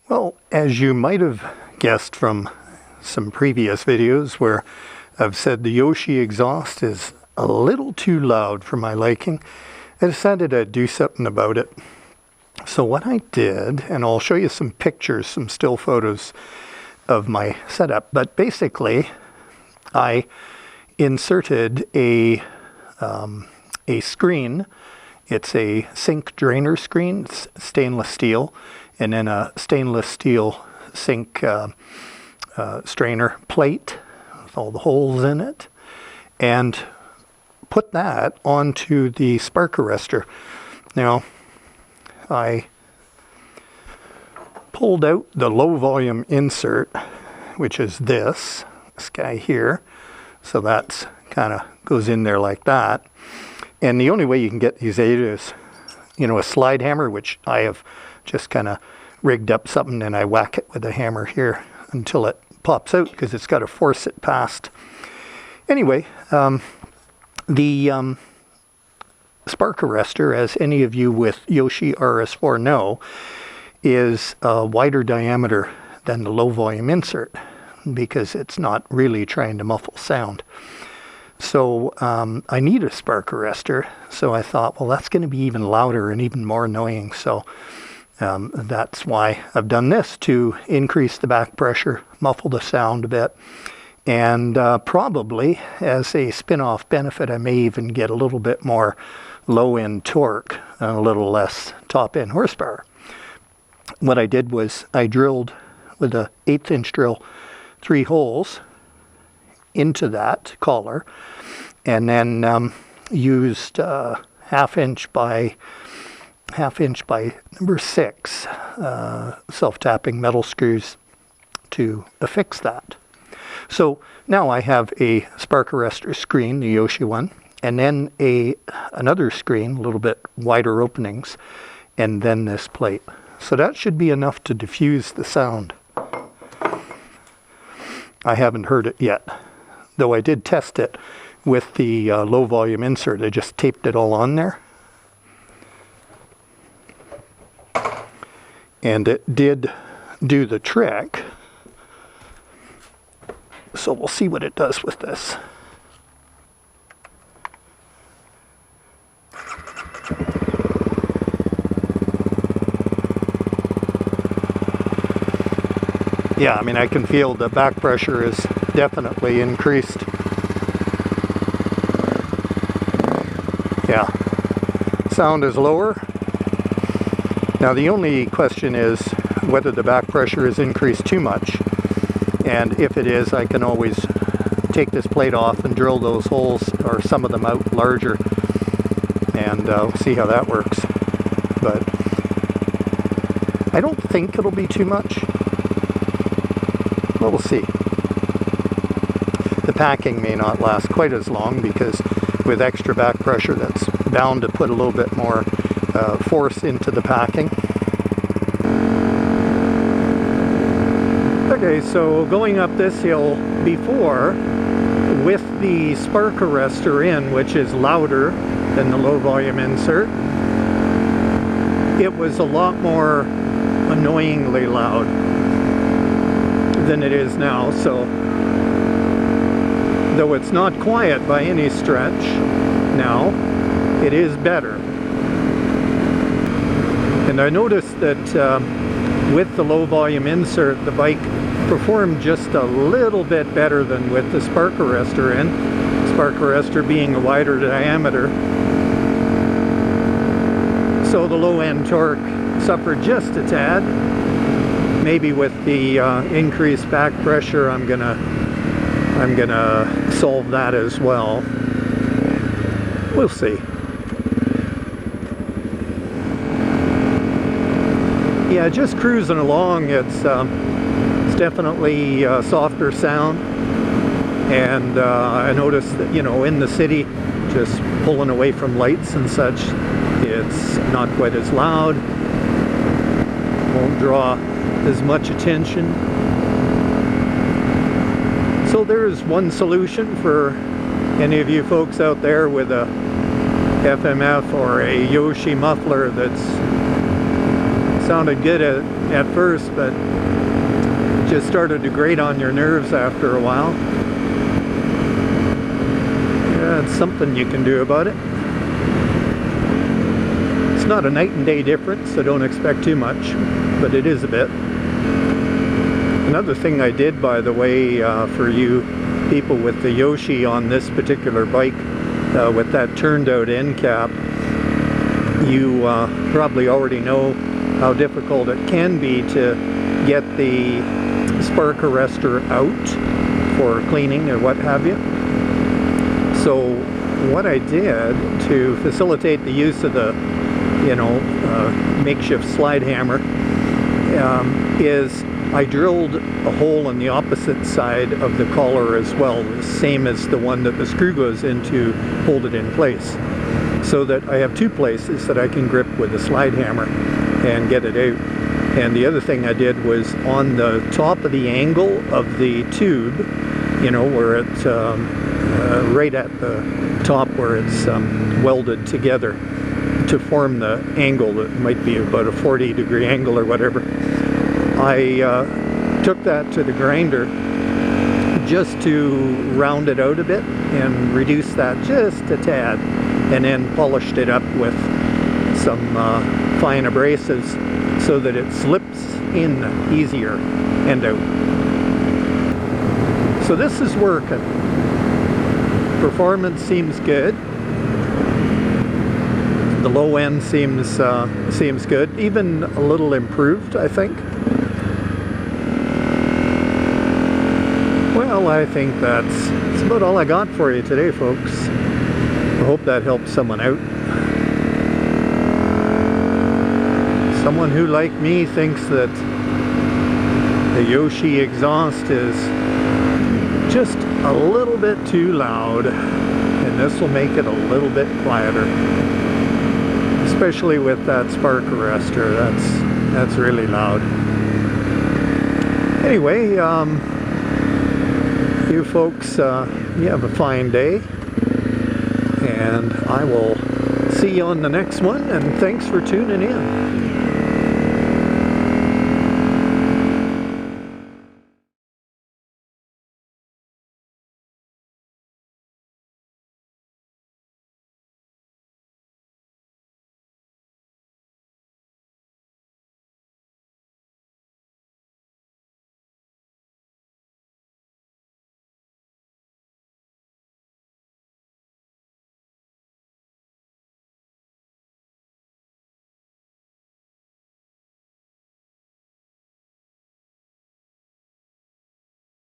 Well, as you might have guessed from some previous videos where I've said the Yoshi exhaust is a little too loud for my liking, I decided I'd do something about it. So what I did, and I'll show you some pictures, some still photos of my setup, but basically I inserted a screen. It's a sink drainer screen. It's stainless steel, and then a stainless steel sink strainer plate with all the holes in it, and put that onto the spark arrestor. Now, I pulled out the low volume insert, which is this guy here. So that's kind of goes in there like that. And the only way you can get these out is, a slide hammer, which I have just kind of rigged up something, and I whack it with a hammer here until it pops out, because it's got to force it past. Anyway, the spark arrestor, as any of you with Yoshi RS-4 know, is a wider diameter than the low volume insert, because it's not really trying to muffle sound. So I need a spark arrestor, so I thought, well, that's going to be even louder and even more annoying. So that's why I've done this, to increase the back pressure, muffle the sound a bit, and probably as a spin-off benefit, I may even get a little bit more low-end torque and a little less top-end horsepower. What I did was I drilled with an 1/8" drill 3 holes into that collar, and then used 1/2 inch by 6 self-tapping metal screws to affix that. So now I have a spark arrestor screen, the Yoshi one, and then another screen, a little bit wider openings, and then this plate. So that should be enough to diffuse the sound. I haven't heard it yet, though I did test it with the low volume insert. I just taped it all on there, and it did do the trick. So we'll see what it does with this. Yeah, I mean, I can feel the back pressure is definitely increased. Yeah, sound is lower. Now the only question is whether the back pressure is increased too much. And if it is, I can always take this plate off and drill those holes, or some of them out larger, and see how that works. But I don't think it'll be too much. Well, we'll see. The packing may not last quite as long, because with extra back pressure, that's bound to put a little bit more force into the packing. Okay, so going up this hill before, with the spark arrestor in, which is louder than the low volume insert, it was a lot more annoyingly loud than it is now. So though it's not quiet by any stretch now, it is better. And I noticed that with the low volume insert, the bike performed just a little bit better than with the spark arrestor in. Spark arrestor being a wider diameter. So the low end torque suffered just a tad. Maybe with the increased back pressure, I'm gonna solve that as well. We'll see. Yeah, just cruising along, it's definitely softer sound, and I noticed that, in the city, just pulling away from lights and such, it's not quite as loud, won't draw as much attention. So there's one solution for any of you folks out there with a FMF or a Yoshi muffler that's sounded good at first, but it just started to grate on your nerves after a while. Yeah, it's something you can do about it. It's not a night and day difference, so don't expect too much, but it is a bit. Another thing I did, by the way, for you people with the Yoshi on this particular bike, with that turned out end cap, you probably already know how difficult it can be to get the spark arrestor out for cleaning or what have you. So what I did to facilitate the use of the, makeshift slide hammer is I drilled a hole on the opposite side of the collar as well, the same as the one that the screw goes in to hold it in place, so that I have two places that I can grip with a slide hammer and get it out. And the other thing I did was on the top of the angle of the tube, where it's right at the top where it's welded together to form the angle that might be about a 40-degree angle or whatever. I took that to the grinder just to round it out a bit and reduce that just a tad, and then polished it up with some fine abrasives so that it slips in easier and out. So this is working. Performance seems good. The low end seems good, even a little improved, I think. Well, I think that's about all I got for you today, folks. I hope that helps someone out. Someone who, like me, thinks that the Yoshi exhaust is just a little bit too loud, and this will make it a little bit quieter. Especially with that spark arrestor, that's really loud. Anyway, you folks, you have a fine day, and I will see you on the next one, and thanks for tuning in.